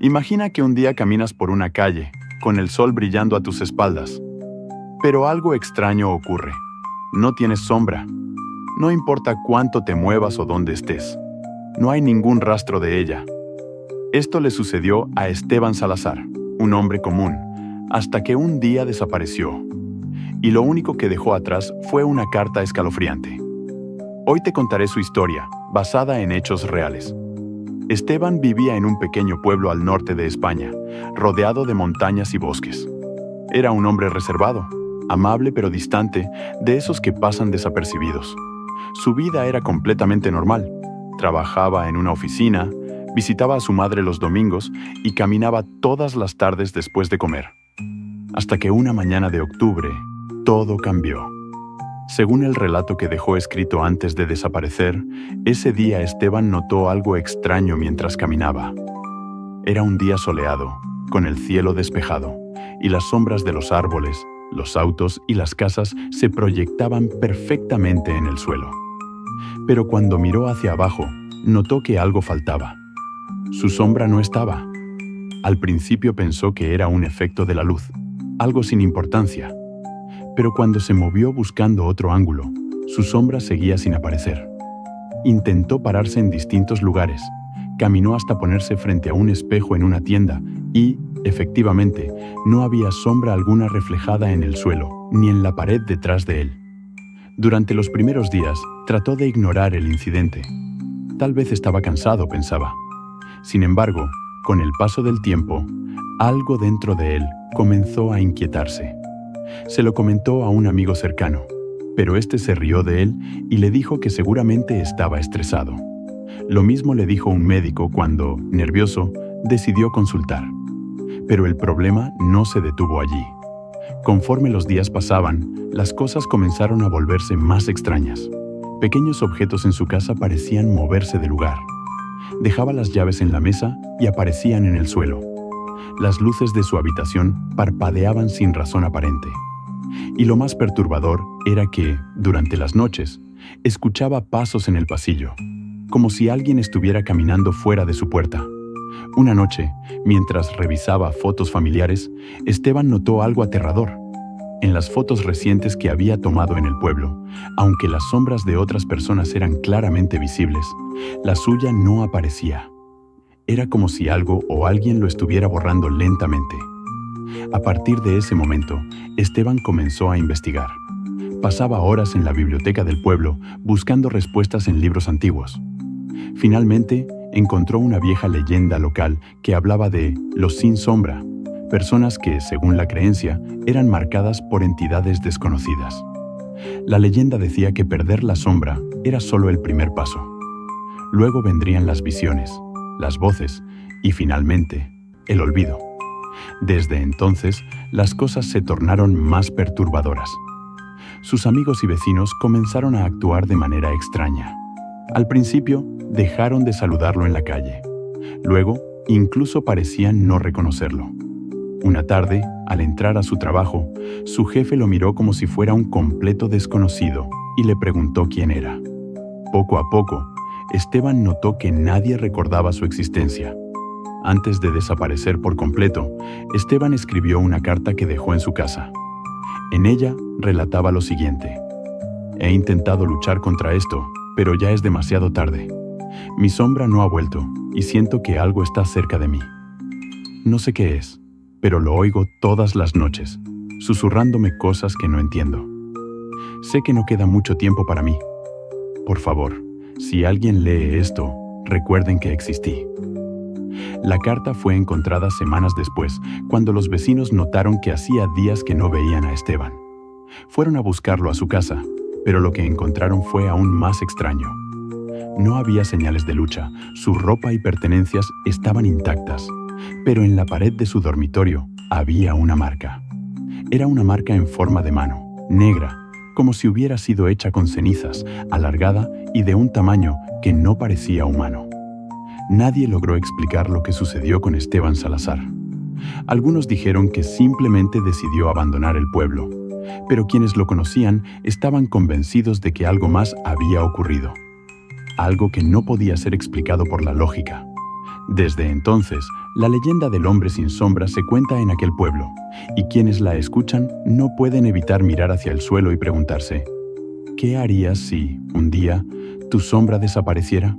Imagina que un día caminas por una calle, con el sol brillando a tus espaldas. Pero algo extraño ocurre. No tienes sombra. No importa cuánto te muevas o dónde estés. No hay ningún rastro de ella. Esto le sucedió a Esteban Salazar, un hombre común, hasta que un día desapareció. Y lo único que dejó atrás fue una carta escalofriante. Hoy te contaré su historia, basada en hechos reales. Esteban vivía en un pequeño pueblo al norte de España, rodeado de montañas y bosques. Era un hombre reservado, amable pero distante, de esos que pasan desapercibidos. Su vida era completamente normal. Trabajaba en una oficina, visitaba a su madre los domingos y caminaba todas las tardes después de comer. Hasta que una mañana de octubre, todo cambió. Según el relato que dejó escrito antes de desaparecer, ese día Esteban notó algo extraño mientras caminaba. Era un día soleado, con el cielo despejado, y las sombras de los árboles, los autos y las casas se proyectaban perfectamente en el suelo. Pero cuando miró hacia abajo, notó que algo faltaba. Su sombra no estaba. Al principio pensó que era un efecto de la luz, algo sin importancia. Pero cuando se movió buscando otro ángulo, su sombra seguía sin aparecer. Intentó pararse en distintos lugares, caminó hasta ponerse frente a un espejo en una tienda y, efectivamente, no había sombra alguna reflejada en el suelo, ni en la pared detrás de él. Durante los primeros días, trató de ignorar el incidente. Tal vez estaba cansado, pensaba. Sin embargo, con el paso del tiempo, algo dentro de él comenzó a inquietarse. Se lo comentó a un amigo cercano, pero este se rió de él y le dijo que seguramente estaba estresado. Lo mismo le dijo un médico cuando, nervioso, decidió consultar. Pero el problema no se detuvo allí. Conforme los días pasaban, las cosas comenzaron a volverse más extrañas. Pequeños objetos en su casa parecían moverse de lugar. Dejaba las llaves en la mesa y aparecían en el suelo. Las luces de su habitación parpadeaban sin razón aparente. Y lo más perturbador era que, durante las noches, escuchaba pasos en el pasillo, como si alguien estuviera caminando fuera de su puerta. Una noche, mientras revisaba fotos familiares, Esteban notó algo aterrador. En las fotos recientes que había tomado en el pueblo, aunque las sombras de otras personas eran claramente visibles, la suya no aparecía. Era como si algo o alguien lo estuviera borrando lentamente. A partir de ese momento, Esteban comenzó a investigar. Pasaba horas en la biblioteca del pueblo buscando respuestas en libros antiguos. Finalmente, encontró una vieja leyenda local que hablaba de los sin sombra, personas que, según la creencia, eran marcadas por entidades desconocidas. La leyenda decía que perder la sombra era solo el primer paso. Luego vendrían las visiones, las voces y, finalmente, el olvido. Desde entonces, las cosas se tornaron más perturbadoras. Sus amigos y vecinos comenzaron a actuar de manera extraña. Al principio, dejaron de saludarlo en la calle. Luego, incluso parecían no reconocerlo. Una tarde, al entrar a su trabajo, su jefe lo miró como si fuera un completo desconocido y le preguntó quién era. Poco a poco, Esteban notó que nadie recordaba su existencia. Antes de desaparecer por completo, Esteban escribió una carta que dejó en su casa. En ella relataba lo siguiente: «He intentado luchar contra esto, pero ya es demasiado tarde. Mi sombra no ha vuelto y siento que algo está cerca de mí. No sé qué es, pero lo oigo todas las noches, susurrándome cosas que no entiendo. Sé que no queda mucho tiempo para mí. Por favor, si alguien lee esto, recuerden que existí». La carta fue encontrada semanas después, cuando los vecinos notaron que hacía días que no veían a Esteban. Fueron a buscarlo a su casa, pero lo que encontraron fue aún más extraño. No había señales de lucha, su ropa y pertenencias estaban intactas, pero en la pared de su dormitorio había una marca. Era una marca en forma de mano, negra, como si hubiera sido hecha con cenizas, alargada y de un tamaño que no parecía humano. Nadie logró explicar lo que sucedió con Esteban Salazar. Algunos dijeron que simplemente decidió abandonar el pueblo, pero quienes lo conocían estaban convencidos de que algo más había ocurrido. Algo que no podía ser explicado por la lógica. Desde entonces, La leyenda del hombre sin sombra se cuenta en aquel pueblo, y quienes la escuchan no pueden evitar mirar hacia el suelo y preguntarse, ¿qué harías si, un día, tu sombra desapareciera?